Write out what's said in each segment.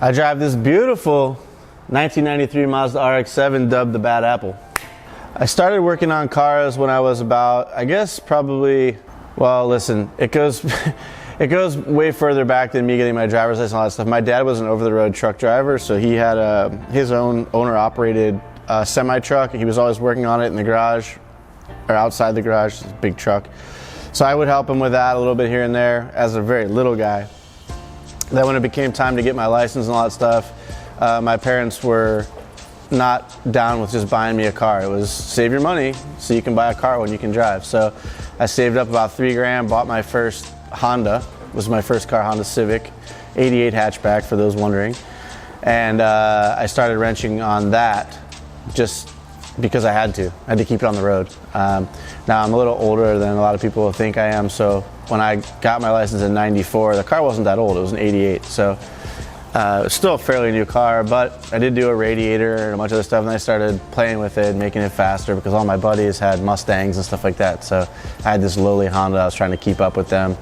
I drive this beautiful 1993 Mazda RX-7 dubbed the Bad Apple. I started working on cars when I was about, I guess probably, well listen, it goes it goes way further back than me getting my driver's license and all that stuff. My dad was an over-the-road truck driver, so he had his own owner-operated semi-truck. He was always working on it in the garage, or outside the garage, it's a big truck. So I would help him with that a little bit here and there as a very little guy. Then when it became time to get my license and all that stuff, my parents were not down with just buying me a car. It was save your money so you can buy a car when you can drive. So I saved up about $3 grand, bought my first Honda. It was my first car, Honda Civic, 88 hatchback for those wondering. And I started wrenching on that just because I had to. I had to keep it on the road. Now I'm a little older than a lot of people think I am, so when I got my license in '94, the car wasn't that old, it was an 88, so it was still a fairly new car, but I did do a radiator and a bunch of other stuff, and I started playing with it, making it faster, because all my buddies had Mustangs and stuff like that, so I had this lowly Honda, I was trying to keep up with them.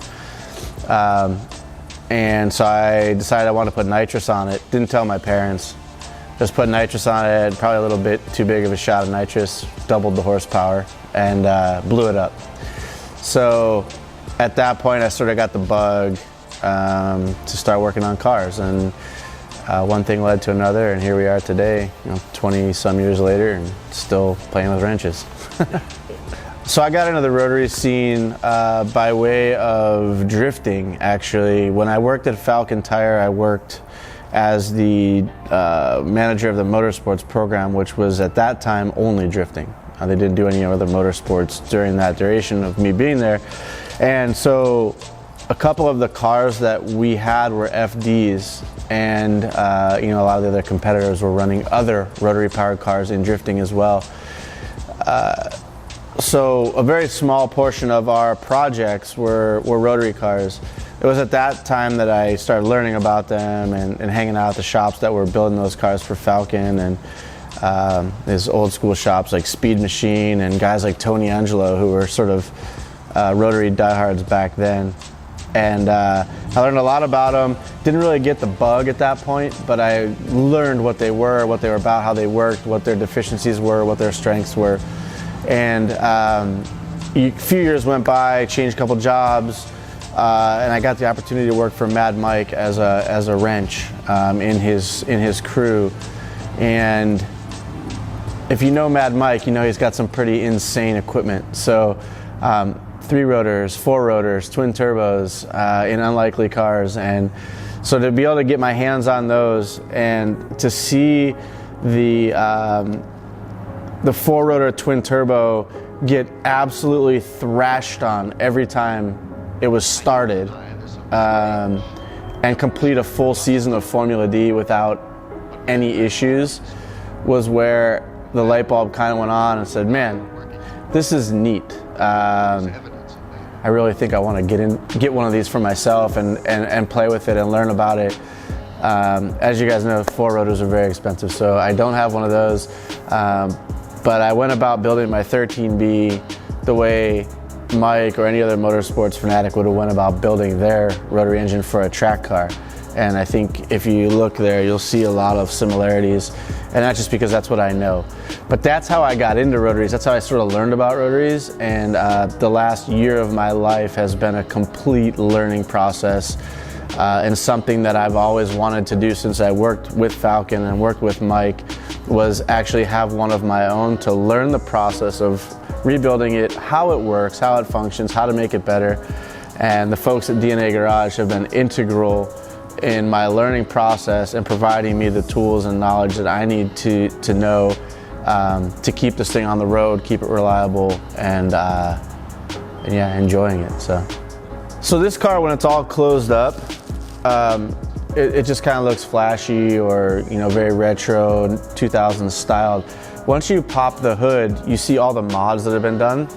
And so I decided I wanted to put nitrous on it, didn't tell my parents. Just put nitrous on it, probably a little bit too big of a shot of nitrous, doubled the horsepower, and blew it up. So at that point, I sort of got the bug to start working on cars, and one thing led to another, and here we are today, 20 some years later, and still playing with wrenches. So I got into the rotary scene by way of drifting, actually. When I worked at Falcon Tire, I worked as the manager of the motorsports program, which was at that time only drifting. They didn't do any other motorsports during that duration of me being there. And so a couple of the cars that we had were FDs, and a lot of the other competitors were running other rotary powered cars in drifting as well. So a very small portion of our projects were rotary cars. It was at that time that I started learning about them and hanging out at the shops that were building those cars for Falcon, and these old school shops like Speed Machine and guys like Tony Angelo, who were sort of rotary diehards back then. And I learned a lot about them. Didn't really get the bug at that point, but I learned what they were about, how they worked, what their deficiencies were, what their strengths were. And a few years went by, changed a couple jobs, and I got the opportunity to work for Mad Mike as a wrench in his crew. And if you know Mad Mike, you know he's got some pretty insane equipment. So 3 rotors, 4 rotors, twin turbos in unlikely cars, and so to be able to get my hands on those and to see the 4-rotor twin turbo get absolutely thrashed on every time it was started, and complete a full season of Formula D without any issues, was where the light bulb kind of went on and said, man, this is neat. I really think I want to get one of these for myself and play with it and learn about it. As you guys know, 4 rotors are very expensive, so I don't have one of those. But I went about building my 13B the way Mike or any other motorsports fanatic would have went about building their rotary engine for a track car. And I think if you look there, you'll see a lot of similarities, and not just because that's what I know. But that's how I got into rotaries. That's how I sort of learned about rotaries, and the last year of my life has been a complete learning process, and something that I've always wanted to do since I worked with Falcon and worked with Mike, was actually have one of my own to learn the process of rebuilding it, how it works, how it functions, how to make it better. And the folks at DNA Garage have been integral in my learning process and providing me the tools and knowledge that I need to know to keep this thing on the road, keep it reliable, and yeah, enjoying it. So this car, when it's all closed up, it just kind of looks flashy, or very retro, 2000s styled. Once you pop the hood, you see all the mods that have been done,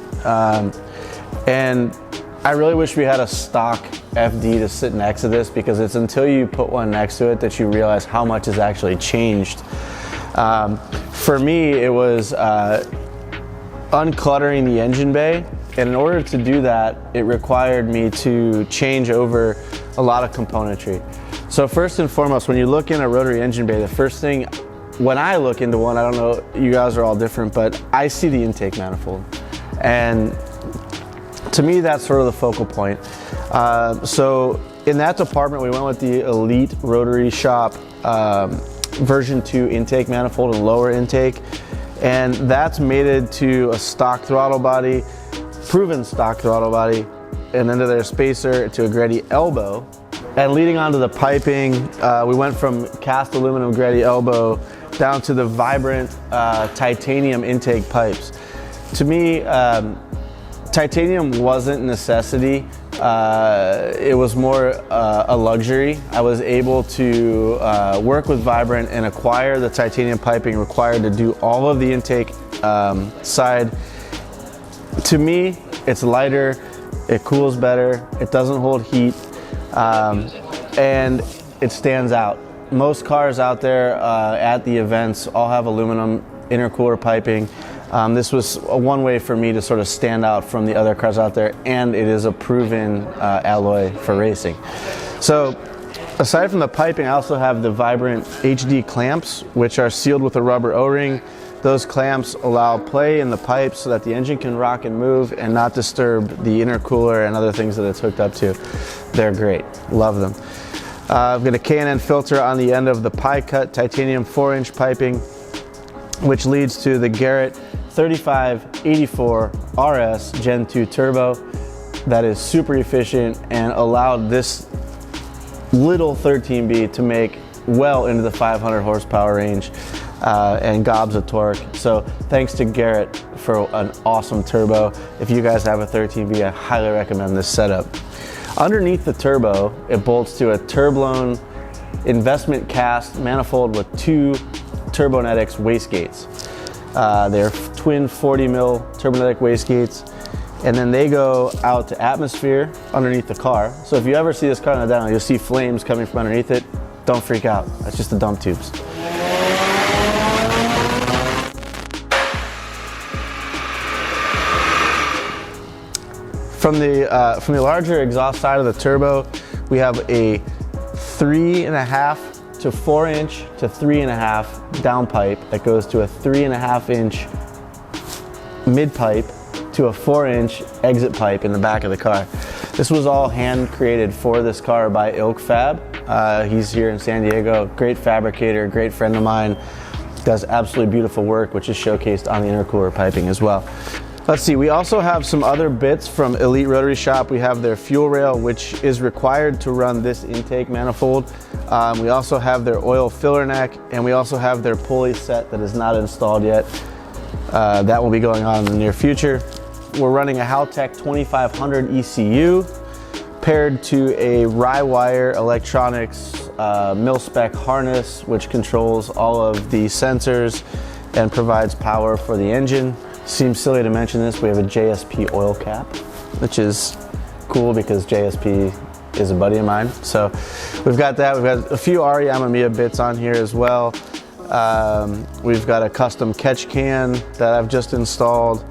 and I really wish we had a stock FD to sit next to this, because it's until you put one next to it that you realize how much has actually changed. For me, it was uncluttering the engine bay, and in order to do that, it required me to change over a lot of componentry. So first and foremost, when you look in a rotary engine bay, the first thing, when I look into one, I don't know, you guys are all different, but I see the intake manifold. And to me, that's sort of the focal point. So in that department, we went with the Elite Rotary Shop version 2 intake manifold and lower intake. And that's mated to a stock throttle body, proven stock throttle body, and then to their spacer to a Greddy elbow. And leading onto the piping, we went from cast aluminum Greddy elbow down to the vibrant titanium intake pipes. To me, titanium wasn't a necessity. It was more a luxury. I was able to work with Vibrant and acquire the titanium piping required to do all of the intake side. To me, it's lighter, it cools better, it doesn't hold heat, and it stands out. Most cars out there at the events all have aluminum intercooler piping. This was one way for me to sort of stand out from the other cars out there, and it is a proven alloy for racing. So aside from the piping, I also have the Vibrant HD clamps, which are sealed with a rubber O-ring. Those clamps allow play in the pipes so that the engine can rock and move and not disturb the intercooler and other things that it's hooked up to. They're great, love them. I've got a K&N filter on the end of the pie cut titanium 4-inch piping, which leads to the Garrett 3584 RS Gen 2 turbo that is super efficient and allowed this little 13B to make well into the 500 horsepower range and gobs of torque. So thanks to Garrett for an awesome turbo. If you guys have a 13B, I highly recommend this setup. Underneath the turbo, it bolts to a Turblone investment cast manifold with 2 Turbonetics wastegates. They're twin 40 mil Turbonetic wastegates, and then they go out to atmosphere underneath the car. So if you ever see this car on the dyno, you'll see flames coming from underneath it. Don't freak out, that's just the dump tubes. From the larger exhaust side of the turbo, we have a 3.5 to 4 inch to 3.5 downpipe that goes to a 3.5 inch mid pipe to a 4 inch exit pipe in the back of the car. This was all hand created for this car by Ilk Fab. He's here in San Diego, great fabricator, great friend of mine, does absolutely beautiful work, which is showcased on the intercooler piping as well. Let's see, we also have some other bits from Elite Rotary Shop. We have their fuel rail, which is required to run this intake manifold. We also have their oil filler neck, and we also have their pulley set that is not installed yet. That will be going on in the near future. We're running a Haltech 2500 ECU paired to a Rywire Electronics mil-spec harness, which controls all of the sensors and provides power for the engine. Seems silly to mention this, we have a JSP oil cap, which is cool because JSP is a buddy of mine. So we've got that. We've got a few RE Yamamiya bits on here as well. We've got a custom catch can that I've just installed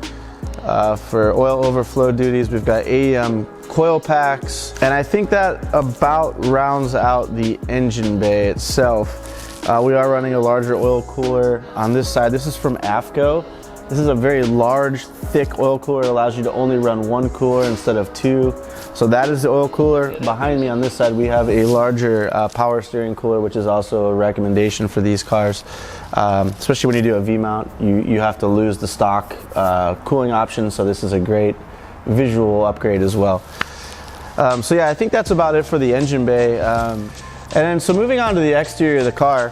for oil overflow duties. We've got AEM coil packs, and I think that about rounds out the engine bay itself. We are running a larger oil cooler on this side. This is from AFCO. This is a very large, thick oil cooler. It allows you to only run 1 cooler instead of 2. So that is the oil cooler. Behind me on this side, we have a larger power steering cooler, which is also a recommendation for these cars. Especially when you do a V-mount, you have to lose the stock cooling option. So this is a great visual upgrade as well. So yeah, I think that's about it for the engine bay. And then, so moving on to the exterior of the car,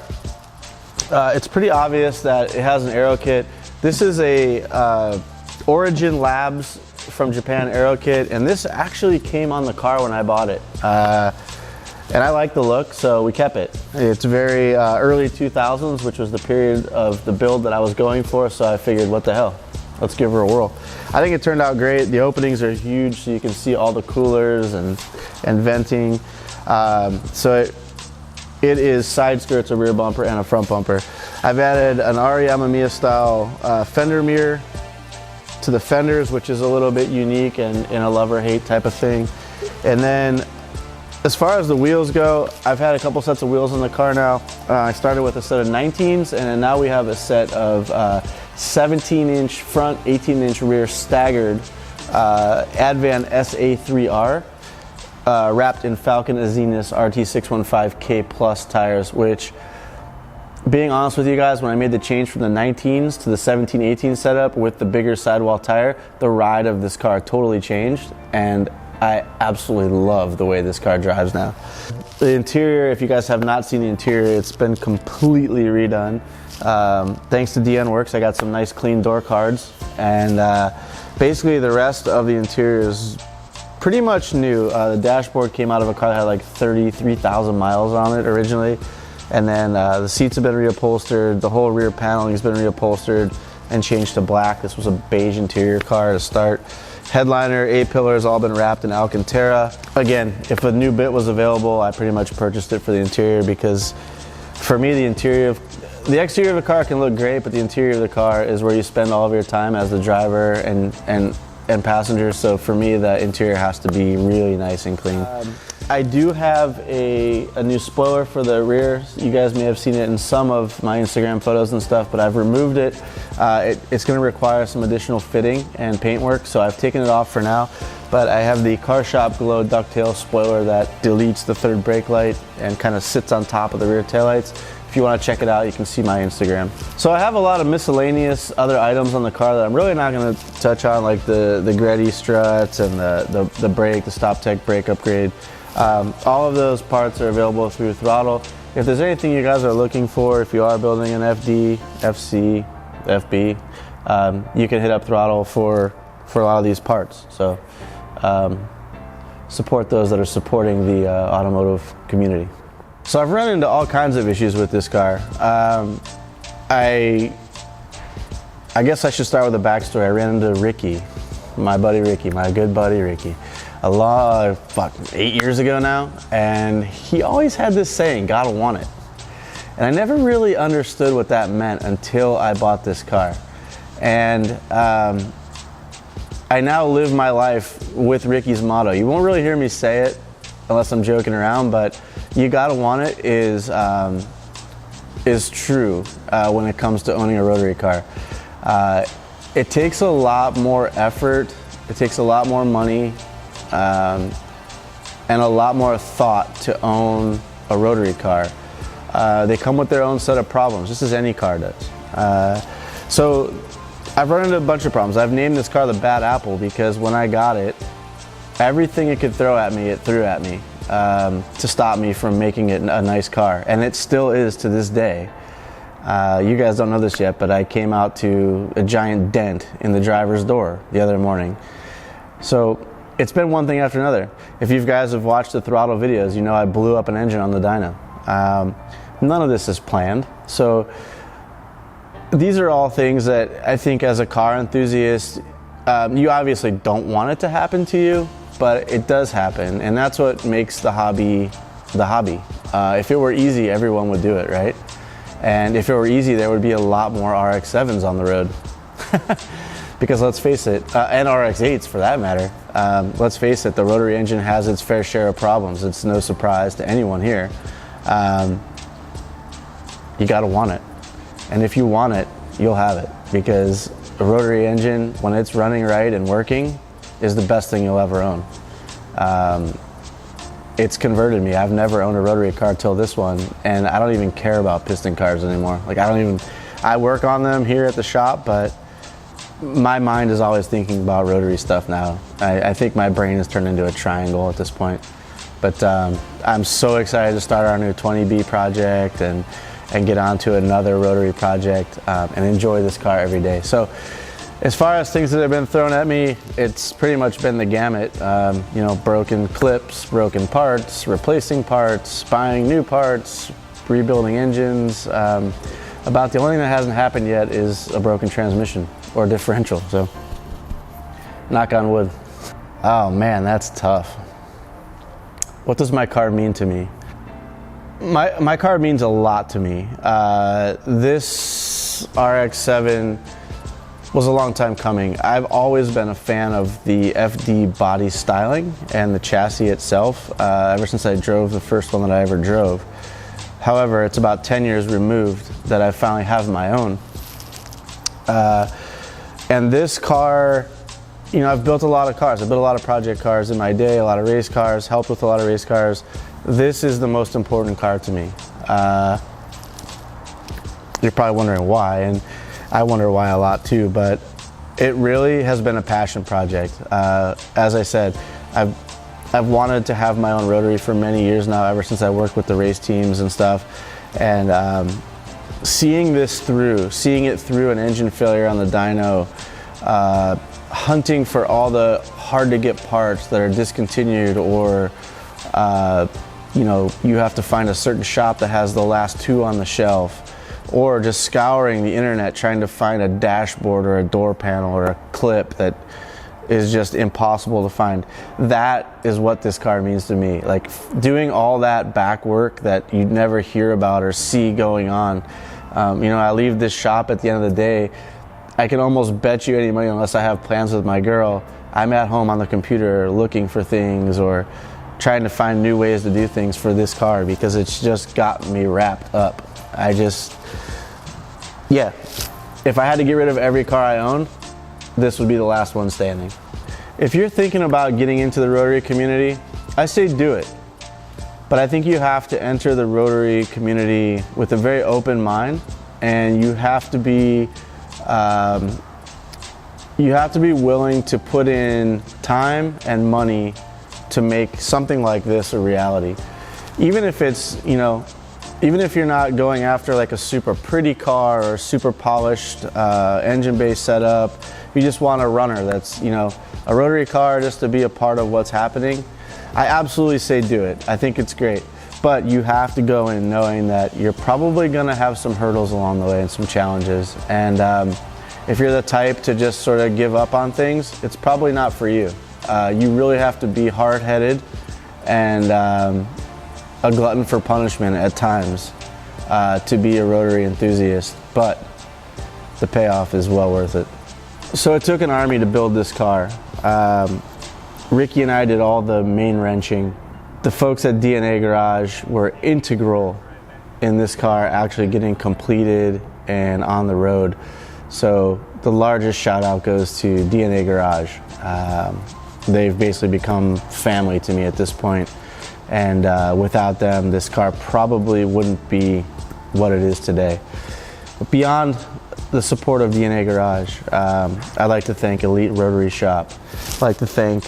it's pretty obvious that it has an aero kit. This is a Origin Labs from Japan aero kit, and this actually came on the car when I bought it. And I like the look, so we kept it. It's very early 2000s, which was the period of the build that I was going for, so I figured, what the hell, let's give her a whirl. I think it turned out great. The openings are huge, so you can see all the coolers and venting. So it is side skirts, a rear bumper, and a front bumper. I've added an Ari Yamamiya style fender mirror to the fenders, which is a little bit unique and in a love or hate type of thing. And then as far as the wheels go, I've had a couple sets of wheels in the car now. I started with a set of 19s, and then now we have a set of 17-inch front, 18-inch rear staggered Advan SA3R wrapped in Falcon Azenis RT615K Plus tires, which, being honest with you guys, when I made the change from the 19s to the 17-18 setup with the bigger sidewall tire, the ride of this car totally changed, and I absolutely love the way this car drives now. The interior, if you guys have not seen the interior, it's been completely redone. Thanks to Worx, I got some nice clean door cards, and basically the rest of the interior is pretty much new. The dashboard came out of a car that had like 33,000 miles on it originally, and then the seats have been reupholstered, the whole rear paneling has been reupholstered and changed to black. This was a beige interior car to start. Headliner, A-pillar all been wrapped in Alcantara. Again, if a new bit was available, I pretty much purchased it for the interior, because for me, the exterior of the car can look great, but the interior of the car is where you spend all of your time as the driver and passenger. So for me, the interior has to be really nice and clean. I do have a new spoiler for the rear. You guys may have seen it in some of my Instagram photos and stuff, but I've removed it. It's going to require some additional fitting and paint work, so I've taken it off for now. But I have the Car Shop Glow ducktail spoiler that deletes the third brake light and kind of sits on top of the rear taillights. If you want to check it out, you can see my Instagram. So I have a lot of miscellaneous other items on the car that I'm really not going to touch on, like the Greddy struts and the brake, the Stop Tech brake upgrade. All of those parts are available through Throtl. If there's anything you guys are looking for, if you are building an FD, FC, FB, you can hit up Throtl for a lot of these parts. So support those that are supporting the automotive community. So I've run into all kinds of issues with this car. I guess I should start with a backstory. I ran into Ricky, my buddy Ricky, my good buddy Ricky, 8 years ago now, and he always had this saying, "Gotta want it." And I never really understood what that meant until I bought this car. And I now live my life with Ricky's motto. You won't really hear me say it unless I'm joking around, but "you gotta want it" is true when it comes to owning a rotary car. It takes a lot more effort, it takes a lot more money, and a lot more thought to own a rotary car. They come with their own set of problems, just as any car does. So I've run into a bunch of problems. I've named this car the Bad Apple because when I got it, everything it could throw at me, it threw at me to stop me from making it a nice car. And it still is to this day. You guys don't know this yet, but I came out to a giant dent in the driver's door the other morning. So it's been one thing after another. If you guys have watched the Throtl videos, you know I blew up an engine on the dyno. None of this is planned. So these are all things that I think as a car enthusiast, you obviously don't want it to happen to you, but it does happen, and that's what makes the hobby the hobby. If it were easy, everyone would do it, right? And if it were easy, there would be a lot more RX-7s on the road. Because let's face it, and RX-8s for that matter, let's face it, the rotary engine has its fair share of problems. It's no surprise to anyone here. You gotta want it. And if you want it, you'll have it, because a rotary engine, when it's running right and working, is the best thing you'll ever own. It's converted me. I've never owned a rotary car till this one, and I don't even care about piston cars anymore. Like I work on them here at the shop, but my mind is always thinking about rotary stuff now. I think my brain has turned into a triangle at this point. But I'm so excited to start our new 20B project and get on to another Rotary project and enjoy this car every day. So as far as things that have been thrown at me, it's pretty much been the gamut. You know, broken clips, broken parts, replacing parts, buying new parts, rebuilding engines. About the only thing that hasn't happened yet is a broken transmission or differential, so knock on wood. Oh man, that's tough. What does my car mean to me? My car means a lot to me. This RX-7 was a long time coming. I've always been a fan of the FD body styling and the chassis itself ever since I drove the first one that I ever drove. However, it's about 10 years removed that I finally have my own. And this car, you know, I've built a lot of cars. I've built a lot of project cars in my day, a lot of race cars, helped with a lot of race cars. This is the most important car to me. You're probably wondering why, and I wonder why a lot too, but it really has been a passion project. As I said, I've wanted to have my own Rotary for many years now, ever since I worked with the race teams and stuff. And seeing it through an engine failure on the dyno, hunting for all the hard to get parts that are discontinued, or you know, you have to find a certain shop that has the last two on the shelf, or just scouring the internet trying to find a dashboard or a door panel or a clip that is just impossible to find. That is what this car means to me. Like, doing all that back work that you'd never hear about or see going on. You know, I leave this shop at the end of the day, I can almost bet you any money, unless I have plans with my girl, I'm at home on the computer looking for things or trying to find new ways to do things for this car, because it's just got me wrapped up. Yeah, if I had to get rid of every car I own, this would be the last one standing. If you're thinking about getting into the Rotary community, I say do it. But I think you have to enter the Rotary community with a very open mind, and you have to be willing to put in time and money to make something like this a reality. Even if it's, you know, even if you're not going after like a super pretty car or super polished engine-based setup, you just want a runner that's, you know, a Rotary car just to be a part of what's happening, I absolutely say do it. I think it's great. But you have to go in knowing that you're probably gonna have some hurdles along the way and some challenges. And if you're the type to just sort of give up on things, it's probably not for you. You really have to be hard-headed and a glutton for punishment at times to be a Rotary enthusiast, but the payoff is well worth it. So it took an army to build this car. Ricky and I did all the main wrenching. The folks at DNA Garage were integral in this car actually getting completed and on the road. So the largest shout out goes to DNA Garage. They've basically become family to me at this point. And without them, this car probably wouldn't be what it is today. But beyond the support of DNA Garage, I'd like to thank Elite Rotary Shop. I'd like to thank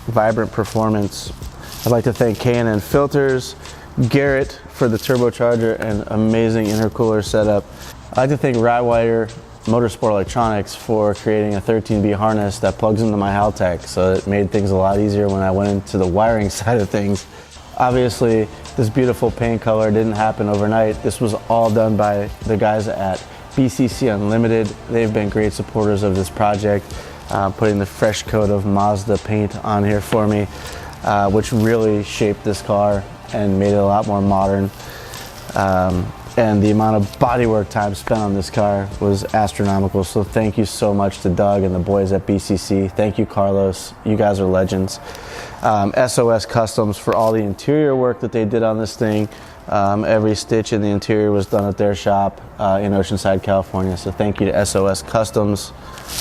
Vibrant Performance. I'd like to thank K&N Filters, Garrett for the turbocharger and amazing intercooler setup. I'd like to thank Radwire Motorsport Electronics for creating a 13B harness that plugs into my Haltech, so it made things a lot easier when I went into the wiring side of things. Obviously, this beautiful paint color didn't happen overnight. This was all done by the guys at BCC Unlimited. They've been great supporters of this project, putting the fresh coat of Mazda paint on here for me, which really shaped this car and made it a lot more modern. And the amount of bodywork time spent on this car was astronomical. So thank you so much to Doug and the boys at BCC. Thank you, Carlos. You guys are legends. SOS Customs for all the interior work that they did on this thing. Every stitch in the interior was done at their shop in Oceanside, California. So thank you to SOS Customs.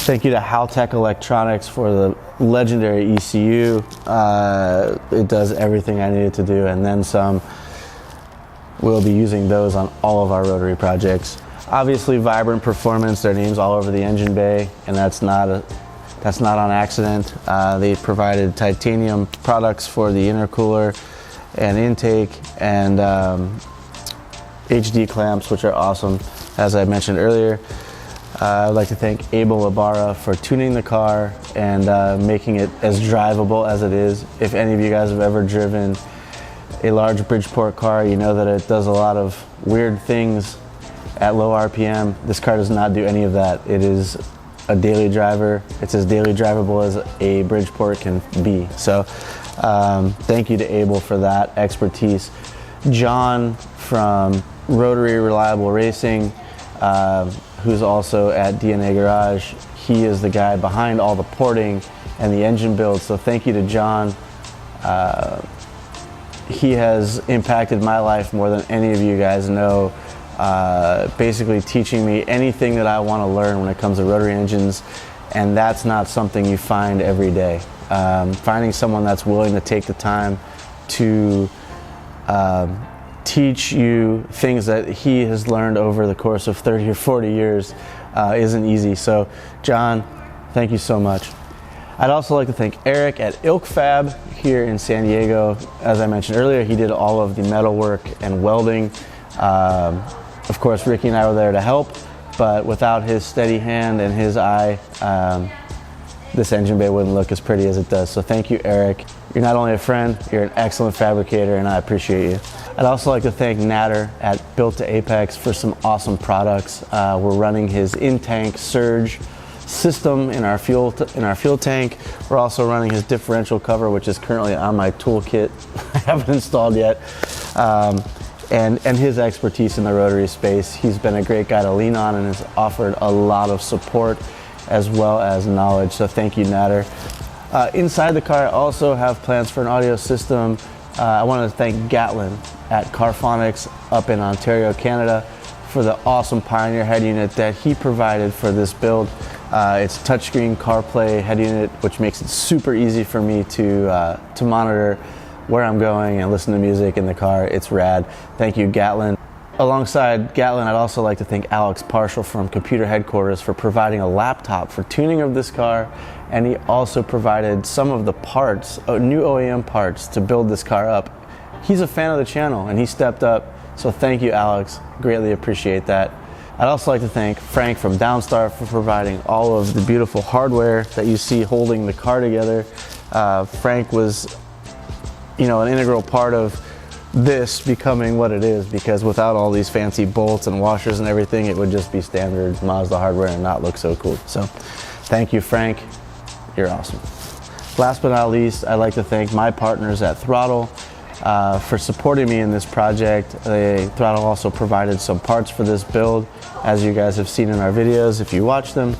Thank you to Haltech Electronics for the legendary ECU. It does everything I needed to do and then some. We'll be using those on all of our Rotary projects. Obviously, Vibrant Performance, their name's all over the engine bay, and that's not on accident. They provided titanium products for the intercooler, and intake and HD clamps, which are awesome, as I mentioned earlier. I'd like to thank Abel Ibarra for tuning the car and making it as drivable as it is. If any of you guys have ever driven a large Bridgeport car, you know that it does a lot of weird things at low RPM. This car does not do any of that. It is a daily driver. It's as daily drivable as a Bridgeport can be. So thank you to Abel for that expertise. John from Rotary Reliable Racing, who's also at DNA Garage. He is the guy behind all the porting and the engine build. So thank you to John. He has impacted my life more than any of you guys know, basically teaching me anything that I want to learn when it comes to rotary engines, and that's not something you find every day. Finding someone that's willing to take the time to teach you things that he has learned over the course of 30 or 40 years isn't easy. So John, thank you so much. I'd also like to thank Eric at Ilk Fab here in San Diego. As I mentioned earlier, he did all of the metal work and welding. Of course, Ricky and I were there to help, but without his steady hand and his eye, this engine bay wouldn't look as pretty as it does. So thank you, Eric. You're not only a friend, you're an excellent fabricator, and I appreciate you. I'd also like to thank Natter at Built to Apex for some awesome products. We're running his in-tank surge system in our fuel tank. We're also running his differential cover, which is currently on my toolkit. I haven't installed yet. And his expertise in the rotary space. He's been a great guy to lean on and has offered a lot of support as well as knowledge. So thank you, Natter. Inside the car, I also have plans for an audio system. I want to thank Gatlin at Carphonics up in Ontario, Canada, for the awesome Pioneer head unit that he provided for this build. It's touchscreen CarPlay head unit, which makes it super easy for me to monitor where I'm going and listen to music in the car. It's rad. Thank you, Gatlin. Alongside Gatlin, I'd also like to thank Alex Partial from Computer Headquarters for providing a laptop for tuning of this car, and he also provided some of the parts, new OEM parts, to build this car up. He's a fan of the channel and he stepped up, so thank you, Alex. Greatly appreciate that. I'd also like to thank Frank from Downstar for providing all of the beautiful hardware that you see holding the car together. Frank was, an integral part of this becoming what it is, because without all these fancy bolts and washers and everything, it would just be standard Mazda hardware and not look so cool. So thank you, Frank. You're awesome. Last but not least, I'd like to thank my partners at Throtl for supporting me in this project. Throtl also provided some parts for this build, as you guys have seen in our videos if you watch them.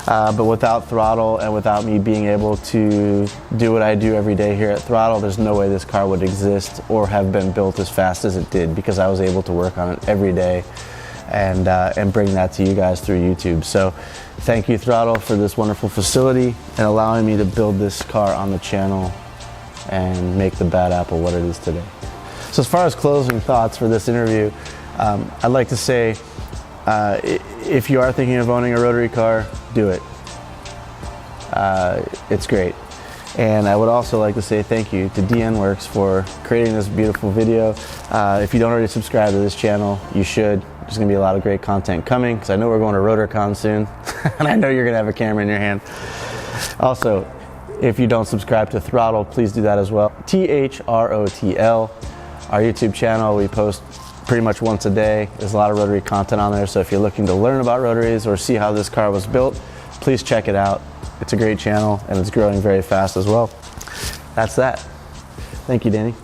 But without Throtl and without me being able to do what I do every day here at Throtl, there's no way this car would exist or have been built as fast as it did, because I was able to work on it every day and bring that to you guys through YouTube. So thank you, Throtl, for this wonderful facility and allowing me to build this car on the channel and make the Bad Apple what it is today. So as far as closing thoughts for this interview, I'd like to say, if you are thinking of owning a rotary car, do it. It's great. And I would also like to say thank you to Worx for creating this beautiful video. If you don't already subscribe to this channel, you should. There's gonna be a lot of great content coming, because I know we're going to RotorCon soon, and I know you're gonna have a camera in your hand. Also, if you don't subscribe to Throtl, please do that as well. THROTL, our YouTube channel. We post pretty much once a day. There's a lot of rotary content on there, so if you're looking to learn about rotaries or see how this car was built, please check it out. It's a great channel and it's growing very fast as well. That's that. Thank you, Danny.